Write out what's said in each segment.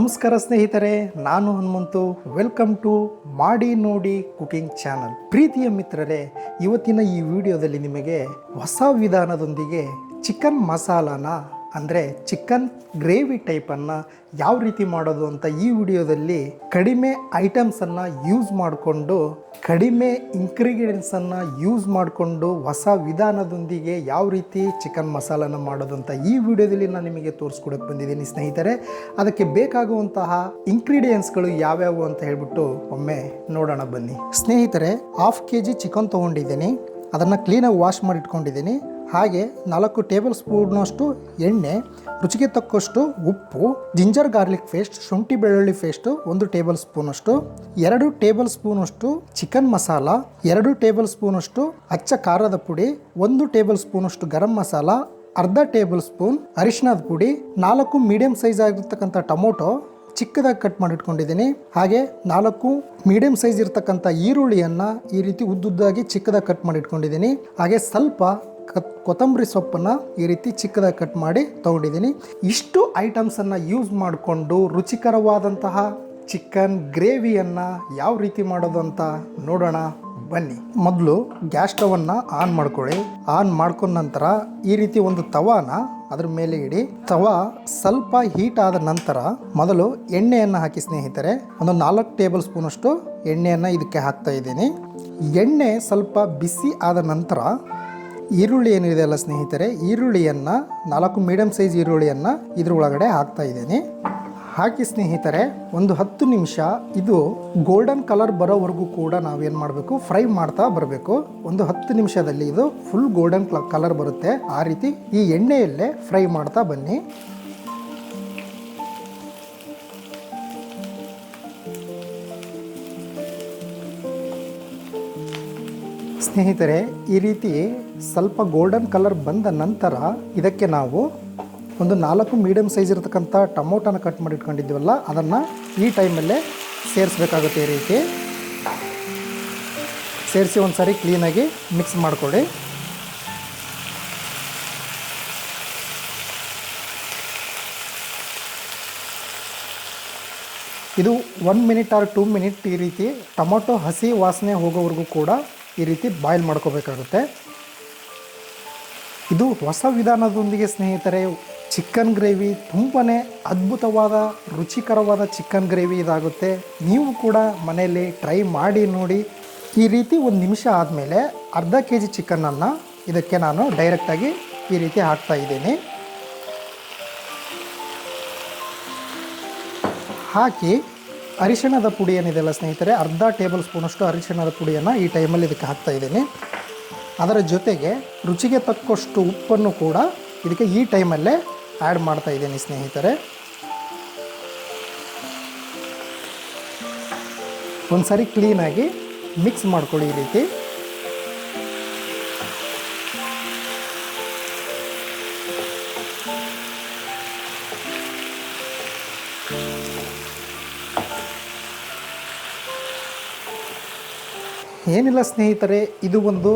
ನಮಸ್ಕಾರ ಸ್ನೇಹಿತರೆ, ನಾನು ಹನುಮಂತು. ವೆಲ್ಕಮ್ ಟು ಮಾಡಿ ನೋಡಿ ಕುಕಿಂಗ್ ಚಾನಲ್. ಪ್ರೀತಿಯ ಮಿತ್ರರೇ, ಇವತ್ತಿನ ಈ ವಿಡಿಯೋದಲ್ಲಿ ನಿಮಗೆ ಹೊಸ ವಿಧಾನದೊಂದಿಗೆ ಚಿಕನ್ ಮಸಾಲಾನ ಅಂದರೆ ಚಿಕನ್ ಗ್ರೇವಿ ಟೈಪನ್ನು ಯಾವ ರೀತಿ ಮಾಡೋದು ಅಂತ ಈ ವಿಡಿಯೋದಲ್ಲಿ ಕಡಿಮೆ ಐಟಮ್ಸನ್ನು ಯೂಸ್ ಮಾಡಿಕೊಂಡು, ಕಡಿಮೆ ಇಂಗ್ರೀಡಿಯೆಂಟ್ಸನ್ನು ಯೂಸ್ ಮಾಡಿಕೊಂಡು ಹೊಸ ವಿಧಾನದೊಂದಿಗೆ ಯಾವ ರೀತಿ ಚಿಕನ್ ಮಸಾಲಾನ ಮಾಡೋದು ಅಂತ ಈ ವಿಡಿಯೋದಲ್ಲಿ ನಾನು ನಿಮಗೆ ತೋರಿಸ್ಕೊಡಕ್ಕೆ ಬಂದಿದ್ದೀನಿ ಸ್ನೇಹಿತರೆ. ಅದಕ್ಕೆ ಬೇಕಾಗುವಂತಹ ಇಂಗ್ರೀಡಿಯೆಂಟ್ಸ್ಗಳು ಯಾವ್ಯಾವು ಅಂತ ಹೇಳ್ಬಿಟ್ಟು ಒಮ್ಮೆ ನೋಡೋಣ ಬನ್ನಿ ಸ್ನೇಹಿತರೆ. 1/2 kg ಚಿಕನ್ ತೊಗೊಂಡಿದ್ದೀನಿ. ಅದನ್ನು ಕ್ಲೀನಾಗಿ ವಾಶ್ ಮಾಡಿ ಇಟ್ಕೊಂಡಿದ್ದೀನಿ. ಹಾಗೆ 4 ಟೇಬಲ್ ಸ್ಪೂನಷ್ಟು ಎಣ್ಣೆ, ರುಚಿಗೆ ತಕ್ಕಷ್ಟು ಉಪ್ಪು, ಜಿಂಜರ್ ಗಾರ್ಲಿಕ್ ಪೇಸ್ಟ್, ಶುಂಠಿ ಬೆಳ್ಳುಳ್ಳಿ ಪೇಸ್ಟು 1 ಟೇಬಲ್ ಸ್ಪೂನಷ್ಟು, 2 ಟೇಬಲ್ ಸ್ಪೂನಷ್ಟು ಚಿಕನ್ ಮಸಾಲ, 2 ಟೇಬಲ್ ಸ್ಪೂನಷ್ಟು ಅಚ್ಚ ಖಾರದ ಪುಡಿ, 1 ಟೇಬಲ್ ಸ್ಪೂನಷ್ಟು ಗರಂ ಮಸಾಲ, ಅರ್ಧ ಟೇಬಲ್ ಸ್ಪೂನ್ ಅರಿಶಿಣದ ಪುಡಿ, 4 ಮೀಡಿಯಂ ಸೈಜ್ ಆಗಿರ್ತಕ್ಕಂಥ ಟೊಮೊಟೊ ಚಿಕ್ಕದಾಗಿ ಕಟ್ ಮಾಡಿ ಇಟ್ಕೊಂಡಿದ್ದೀನಿ. ಹಾಗೆ 4 ಮೀಡಿಯಂ ಸೈಜ್ ಇರ್ತಕ್ಕಂಥ ಈರುಳ್ಳಿಯನ್ನು ಈ ರೀತಿ ಉದ್ದುದ್ದಾಗಿ ಚಿಕ್ಕದಾಗಿ ಕಟ್ ಮಾಡಿ ಇಟ್ಕೊಂಡಿದ್ದೀನಿ. ಹಾಗೆ ಸ್ವಲ್ಪ ಕೊತ್ತಂಬರಿ ಸೊಪ್ಪನ್ನು ಈ ರೀತಿ ಚಿಕ್ಕದಾಗಿ ಕಟ್ ಮಾಡಿ ತೊಗೊಂಡಿದ್ದೀನಿ. ಇಷ್ಟು ಐಟಮ್ಸನ್ನು ಯೂಸ್ ಮಾಡಿಕೊಂಡು ರುಚಿಕರವಾದಂತಹ ಚಿಕನ್ ಗ್ರೇವಿಯನ್ನು ಯಾವ ರೀತಿ ಮಾಡೋದು ಅಂತ ನೋಡೋಣ ಬನ್ನಿ. ಮೊದಲು ಗ್ಯಾಸ್ ಸ್ಟವನ್ನು ಆನ್ ಮಾಡ್ಕೊಳ್ಳಿ. ಆನ್ ಮಾಡ್ಕೊಂಡ ನಂತರ ಈ ರೀತಿ ಒಂದು ತವಾನ ಅದ್ರ ಮೇಲೆ ಇಡಿ. ತವಾ ಸ್ವಲ್ಪ ಹೀಟ್ ಆದ ನಂತರ ಮೊದಲು ಎಣ್ಣೆಯನ್ನು ಹಾಕಿ ಸ್ನೇಹಿತರೆ. ಒಂದು 4 ಟೇಬಲ್ ಸ್ಪೂನಷ್ಟು ಎಣ್ಣೆಯನ್ನು ಇದಕ್ಕೆ ಹಾಕ್ತಾ ಇದ್ದೀನಿ. ಎಣ್ಣೆ ಸ್ವಲ್ಪ ಬಿಸಿ ಆದ ನಂತರ ಈರುಳ್ಳಿ ಏನಿದೆ ಅಲ್ಲ ಸ್ನೇಹಿತರೆ, ಈರುಳ್ಳಿಯನ್ನು 4 ಮೀಡಿಯಂ ಸೈಜ್ ಈರುಳ್ಳಿಯನ್ನು ಇದ್ರ ಒಳಗಡೆ ಹಾಕ್ತಾ ಇದ್ದೀನಿ. ಹಾಕಿ ಸ್ನೇಹಿತರೆ, ಒಂದು 10 ನಿಮಿಷ ಇದು ಗೋಲ್ಡನ್ ಕಲರ್ ಬರೋವರೆಗೂ ಕೂಡ ನಾವೇನು ಮಾಡಬೇಕು, ಫ್ರೈ ಮಾಡ್ತಾ ಬರಬೇಕು. ಒಂದು 10 ನಿಮಿಷದಲ್ಲಿ ಇದು ಫುಲ್ ಗೋಲ್ಡನ್ ಕಲರ್ ಬರುತ್ತೆ. ಆ ರೀತಿ ಈ ಎಣ್ಣೆಯಲ್ಲೇ ಫ್ರೈ ಮಾಡ್ತಾ ಬನ್ನಿ. ಸ್ನೇಹಿತರೆ, ಈ ರೀತಿ ಸ್ವಲ್ಪ ಗೋಲ್ಡನ್ ಕಲರ್ ಬಂದ ನಂತರ ಇದಕ್ಕೆ ನಾವು ಒಂದು 4 ಮೀಡಿಯಂ ಸೈಜ್ ಇರತಕ್ಕಂಥ ಟೊಮೊಟೊನ ಕಟ್ ಮಾಡಿ ಇಟ್ಕೊಂಡಿದ್ದೀವಲ್ಲ, ಅದನ್ನು ಈ ಟೈಮಲ್ಲೇ ಸೇರಿಸ್ಬೇಕಾಗುತ್ತೆ. ಈ ರೀತಿ ಸೇರಿಸಿ ಒಂದು ಸಾರಿ ಕ್ಲೀನಾಗಿ ಮಿಕ್ಸ್ ಮಾಡಿಕೊಡಿ. ಇದು 1 ಮಿನಿಟ್ ಆರ್ 2 ಮಿನಿಟ್ ಈ ರೀತಿ ಟೊಮೊಟೊ ಹಸಿ ವಾಸನೆ ಹೋಗೋವರೆಗೂ ಕೂಡ ಈ ರೀತಿ ಬಾಯ್ಲ್ ಮಾಡ್ಕೋಬೇಕಾಗುತ್ತೆ. ಇದು ಹೊಸ ವಿಧಾನದೊಂದಿಗೆ ಸ್ನೇಹಿತರೆ ಚಿಕನ್ ಗ್ರೇವಿ ತುಂಬಾ ಅದ್ಭುತವಾದ ರುಚಿಕರವಾದ ಚಿಕನ್ ಗ್ರೇವಿ ಇದಾಗುತ್ತೆ. ನೀವು ಕೂಡ ಮನೆಯಲ್ಲಿ ಟ್ರೈ ಮಾಡಿ ನೋಡಿ. ಈ ರೀತಿ 1 ನಿಮಿಷ ಆದಮೇಲೆ ಅರ್ಧ kg ಚಿಕನನ್ನು ಇದಕ್ಕೆ ನಾನು ಡೈರೆಕ್ಟಾಗಿ ಈ ರೀತಿ ಹಾಕ್ತಾ ಇದ್ದೀನಿ. ಹಾಕಿ ಅರಿಶಿಣದ ಪುಡಿ ಏನಿದೆಯಲ್ಲ ಸ್ನೇಹಿತರೆ, ಅರ್ಧ ಟೇಬಲ್ ಸ್ಪೂನಷ್ಟು ಅರಿಶಿಣದ ಪುಡಿಯನ್ನು ಈ ಟೈಮಲ್ಲಿ ಇದಕ್ಕೆ ಹಾಕ್ತಾ ಇದ್ದೀನಿ. ಅದರ ಜೊತೆಗೆ ರುಚಿಗೆ ತಕ್ಕಷ್ಟು ಉಪ್ಪನ್ನು ಕೂಡ ಇದಕ್ಕೆ ಈ ಟೈಮಲ್ಲೇ ಆ್ಯಡ್ ಮಾಡ್ತಾ ಇದ್ದೀನಿ ಸ್ನೇಹಿತರೆ. ಒಂದು ಸಾರಿ ಕ್ಲೀನಾಗಿ ಮಿಕ್ಸ್ ಮಾಡ್ಕೊಳ್ಳಿ ಈ ರೀತಿ. ಏನಿಲ್ಲ ಸ್ನೇಹಿತರೆ, ಇದು ಒಂದು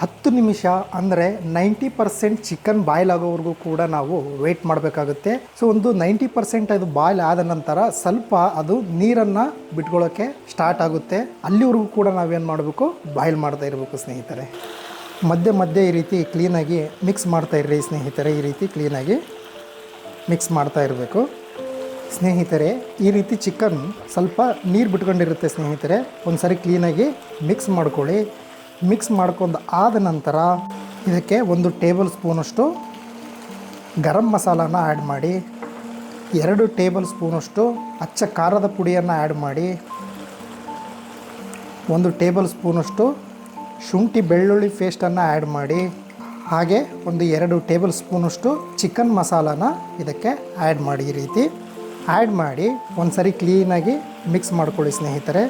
10 ನಿಮಿಷ ಅಂದರೆ 90% ಚಿಕನ್ ಬಾಯ್ಲ್ ಆಗೋವರೆಗೂ ಕೂಡ ನಾವು ವೆಯ್ಟ್ ಮಾಡಬೇಕಾಗುತ್ತೆ. ಸೊ ಒಂದು 90% ಅದು ಬಾಯ್ಲ್ ಆದ ನಂತರ ಸ್ವಲ್ಪ ಅದು ನೀರನ್ನು ಬಿಟ್ಕೊಳ್ಳೋಕ್ಕೆ ಸ್ಟಾರ್ಟ್ ಆಗುತ್ತೆ. ಅಲ್ಲಿವರೆಗೂ ಕೂಡ ನಾವೇನು ಮಾಡಬೇಕು, ಬಾಯ್ಲ್ ಮಾಡ್ತಾ ಇರಬೇಕು ಸ್ನೇಹಿತರೆ. ಮಧ್ಯೆ ಮಧ್ಯೆ ಈ ರೀತಿ ಕ್ಲೀನಾಗಿ ಮಿಕ್ಸ್ ಮಾಡ್ತಾ ಇರ್ರಿ ಸ್ನೇಹಿತರೆ. ಈ ರೀತಿ ಕ್ಲೀನಾಗಿ ಮಿಕ್ಸ್ ಮಾಡ್ತಾ ಇರಬೇಕು ಸ್ನೇಹಿತರೆ. ಈ ರೀತಿ ಚಿಕನ್ ಸ್ವಲ್ಪ ನೀರು ಬಿಟ್ಕೊಂಡಿರುತ್ತೆ ಸ್ನೇಹಿತರೆ. ಒಂದು ಸಾರಿ ಕ್ಲೀನಾಗಿ ಮಿಕ್ಸ್ ಮಾಡ್ಕೊಳ್ಳಿ. ಮಿಕ್ಸ್ ಮಾಡ್ಕೊಂಡು ಆದ ನಂತರ ಇದಕ್ಕೆ 1 ಟೇಬಲ್ ಸ್ಪೂನಷ್ಟು ಗರಂ ಮಸಾಲಾನ ಆ್ಯಡ್ ಮಾಡಿ, 2 ಟೇಬಲ್ ಸ್ಪೂನಷ್ಟು ಅಚ್ಚ ಖಾರದ ಪುಡಿಯನ್ನು ಆ್ಯಡ್ ಮಾಡಿ, 1 ಟೇಬಲ್ ಸ್ಪೂನಷ್ಟು ಶುಂಠಿ ಬೆಳ್ಳುಳ್ಳಿ ಪೇಸ್ಟನ್ನು ಆ್ಯಡ್ ಮಾಡಿ, ಹಾಗೆ ಒಂದು 2 ಟೇಬಲ್ ಸ್ಪೂನಷ್ಟು ಚಿಕನ್ ಮಸಾಲಾನ ಇದಕ್ಕೆ ಆ್ಯಡ್ ಮಾಡಿ. ಈ ರೀತಿ ಆ್ಯಡ್ ಮಾಡಿ ಒಂದು ಸಾರಿ ಕ್ಲೀನಾಗಿ ಮಿಕ್ಸ್ ಮಾಡ್ಕೊಳ್ಳಿ ಸ್ನೇಹಿತರೆ.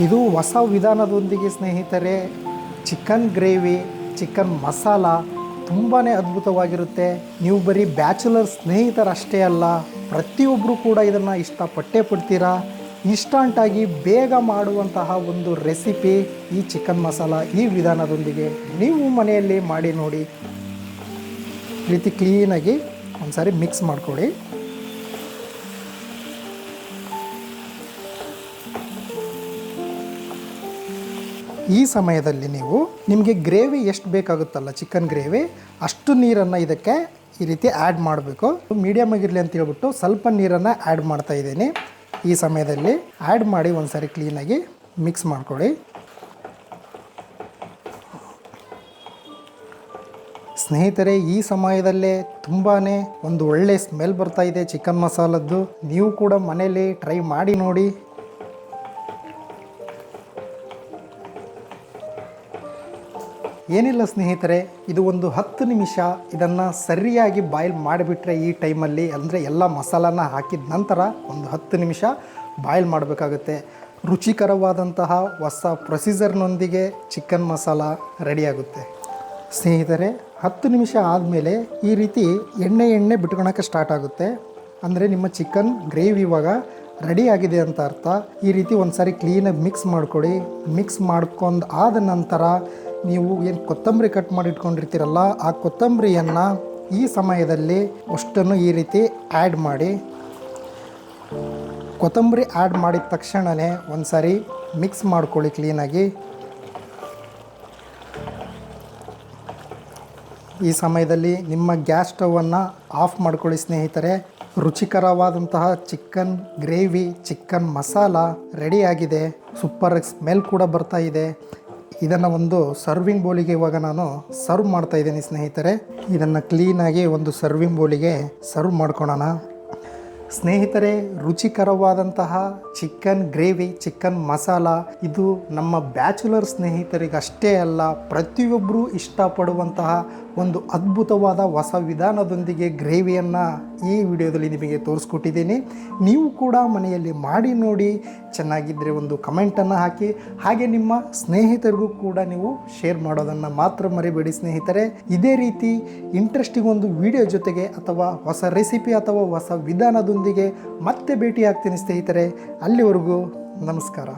ಇದು ಹೊಸ ವಿಧಾನದೊಂದಿಗೆ ಸ್ನೇಹಿತರೆ ಚಿಕನ್ ಗ್ರೇವಿ, ಚಿಕನ್ ಮಸಾಲ ತುಂಬಾ ಅದ್ಭುತವಾಗಿರುತ್ತೆ. ನೀವು ಬರೀ ಬ್ಯಾಚುಲರ್ ಸ್ನೇಹಿತರಷ್ಟೇ ಅಲ್ಲ, ಪ್ರತಿಯೊಬ್ಬರು ಕೂಡ ಇದನ್ನು ಇಷ್ಟಪಟ್ಟೇ ಪಡ್ತೀರಾ. ಇನ್ಸ್ಟಂಟಾಗಿ ಬೇಗ ಮಾಡುವಂತಹ ಒಂದು ರೆಸಿಪಿ ಈ ಚಿಕನ್ ಮಸಾಲ. ಈ ವಿಧಾನದೊಂದಿಗೆ ನೀವು ಮನೆಯಲ್ಲಿ ಮಾಡಿ ನೋಡಿ. ಈ ರೀತಿ ಕ್ಲೀನಾಗಿ ಒಂದು ಸಾರಿ ಮಿಕ್ಸ್ ಮಾಡ್ಕೊಳ್ಳಿ. ಈ ಸಮಯದಲ್ಲಿ ನೀವು ನಿಮಗೆ ಗ್ರೇವಿ ಎಷ್ಟು ಬೇಕಾಗುತ್ತಲ್ಲ, ಚಿಕನ್ ಗ್ರೇವಿ, ಅಷ್ಟು ನೀರನ್ನು ಇದಕ್ಕೆ ಈ ರೀತಿ ಆ್ಯಡ್ ಮಾಡಬೇಕು. ಮೀಡಿಯಮ್ ಆಗಿರಲಿ ಅಂತ ಹೇಳ್ಬಿಟ್ಟು ಸ್ವಲ್ಪ ನೀರನ್ನು ಆ್ಯಡ್ ಮಾಡ್ತಾ ಇದ್ದೀನಿ. ಈ ಸಮಯದಲ್ಲಿ ಆ್ಯಡ್ ಮಾಡಿ ಒಂದು ಸಾರಿ ಕ್ಲೀನಾಗಿ ಮಿಕ್ಸ್ ಮಾಡ್ಕೊಳ್ಳಿ. ಸ್ನೇಹಿತರೆ, ಈ ಸಮಯದಲ್ಲೇ ತುಂಬಾ ಒಂದು ಒಳ್ಳೆ ಸ್ಮೆಲ್ ಬರ್ತಾ ಇದೆ ಚಿಕನ್ ಮಸಾಲದ್ದು. ನೀವು ಕೂಡ ಮನೇಲಿ ಟ್ರೈ ಮಾಡಿ ನೋಡಿ. ಏನಿಲ್ಲ ಸ್ನೇಹಿತರೆ, ಇದು ಒಂದು 10 ನಿಮಿಷ ಇದನ್ನು ಸರಿಯಾಗಿ ಬಾಯ್ಲ್ ಮಾಡಿಬಿಟ್ರೆ ಈ ಟೈಮಲ್ಲಿ, ಅಂದರೆ ಎಲ್ಲ ಮಸಾಲಾನ ಹಾಕಿದ ನಂತರ ಒಂದು 10 ನಿಮಿಷ ಬಾಯ್ಲ್ ಮಾಡಬೇಕಾಗುತ್ತೆ. ರುಚಿಕರವಾದಂತಹ ಹೊಸ ಪ್ರೊಸೀಜರ್ನೊಂದಿಗೆ ಚಿಕನ್ ಮಸಾಲ ರೆಡಿಯಾಗುತ್ತೆ. ಸ್ನೇಹಿತರೆ, 10 ನಿಮಿಷ ಆದಮೇಲೆ ಈ ರೀತಿ ಎಣ್ಣೆ ಬಿಟ್ಕೊಳಕ್ಕೆ ಸ್ಟಾರ್ಟ್ ಆಗುತ್ತೆ. ಅಂದರೆ ನಿಮ್ಮ ಚಿಕನ್ ಗ್ರೇವಿ ಇವಾಗ ರೆಡಿ ಆಗಿದೆ ಅಂತ ಅರ್ಥ. ಈ ರೀತಿ ಒಂದು ಸಾರಿ ಕ್ಲೀನಾಗಿ ಮಿಕ್ಸ್ ಮಾಡ್ಕೊಳ್ಳಿ. ಮಿಕ್ಸ್ ಮಾಡ್ಕೊಂಡು ಆದ ನಂತರ ನೀವು ಏನು ಕೊತ್ತಂಬರಿ ಕಟ್ ಮಾಡಿ ಇಟ್ಕೊಂಡಿರ್ತೀರಲ್ಲ, ಆ ಕೊತ್ತಂಬರಿಯನ್ನು ಈ ಸಮಯದಲ್ಲಿ ಅಷ್ಟನ್ನು ಈ ರೀತಿ ಆ್ಯಡ್ ಮಾಡಿ. ಕೊತ್ತಂಬರಿ ಆ್ಯಡ್ ಮಾಡಿದ ತಕ್ಷಣವೇ ಒಂದು ಸಾರಿ ಮಿಕ್ಸ್ ಮಾಡ್ಕೊಳ್ಳಿ ಕ್ಲೀನಾಗಿ. ಈ ಸಮಯದಲ್ಲಿ ನಿಮ್ಮ ಗ್ಯಾಸ್ ಸ್ಟವನ್ನು ಆಫ್ ಮಾಡ್ಕೊಳ್ಳಿ ಸ್ನೇಹಿತರೆ. ರುಚಿಕರವಾದಂತಹ ಚಿಕನ್ ಗ್ರೇವಿ, ಚಿಕನ್ ಮಸಾಲ ರೆಡಿಯಾಗಿದೆ. ಸೂಪರ್ ಸ್ಮೆಲ್ ಕೂಡ ಬರ್ತಾ ಇದೆ. ಇದನ್ನು ಒಂದು ಸರ್ವಿಂಗ್ ಬೌಲಿಗೆ ಇವಾಗ ನಾನು ಸರ್ವ್ ಮಾಡ್ತಾ ಇದ್ದೀನಿ ಸ್ನೇಹಿತರೆ. ಇದನ್ನು ಕ್ಲೀನಾಗಿ ಒಂದು ಸರ್ವಿಂಗ್ ಬೌಲಿಗೆ ಸರ್ವ್ ಮಾಡ್ಕೊಳ್ಳೋಣ. ಸ್ನೇಹಿತರೆ, ರುಚಿಕರವಾದಂತಹ ಚಿಕನ್ ಗ್ರೇವಿ, ಚಿಕನ್ ಮಸಾಲ ಇದು ನಮ್ಮ ಬ್ಯಾಚುಲರ್ ಸ್ನೇಹಿತರಿಗಷ್ಟೇ ಅಲ್ಲ, ಪ್ರತಿಯೊಬ್ಬರೂ ಇಷ್ಟಪಡುವಂತಹ ಒಂದು ಅದ್ಭುತವಾದ ಹೊಸ ವಿಧಾನದೊಂದಿಗೆ ಗ್ರೇವಿಯನ್ನು ಈ ವಿಡಿಯೋದಲ್ಲಿ ನಿಮಗೆ ತೋರಿಸ್ಕೊಟ್ಟಿದ್ದೀನಿ. ನೀವು ಕೂಡ ಮನೆಯಲ್ಲಿ ಮಾಡಿ ನೋಡಿ. ಚೆನ್ನಾಗಿದ್ದರೆ ಒಂದು ಕಮೆಂಟನ್ನು ಹಾಕಿ, ಹಾಗೆ ನಿಮ್ಮ ಸ್ನೇಹಿತರಿಗೂ ಕೂಡ ನೀವು ಶೇರ್ ಮಾಡೋದನ್ನು ಮಾತ್ರ ಮರಿಬೇಡಿ ಸ್ನೇಹಿತರೆ. ಇದೇ ರೀತಿ ಇಂಟ್ರೆಸ್ಟಿಂಗ್ ಒಂದು ವಿಡಿಯೋ ಜೊತೆಗೆ ಅಥವಾ ಹೊಸ ರೆಸಿಪಿ ಅಥವಾ ಹೊಸ ವಿಧಾನದೊಂದಿಗೆ ಮತ್ತೆ ಭೇಟಿ ಆಗ್ತೀನಿ ಸ್ನೇಹಿತರೆ. ಅಲ್ಲಿವರೆಗೂ ನಮಸ್ಕಾರ.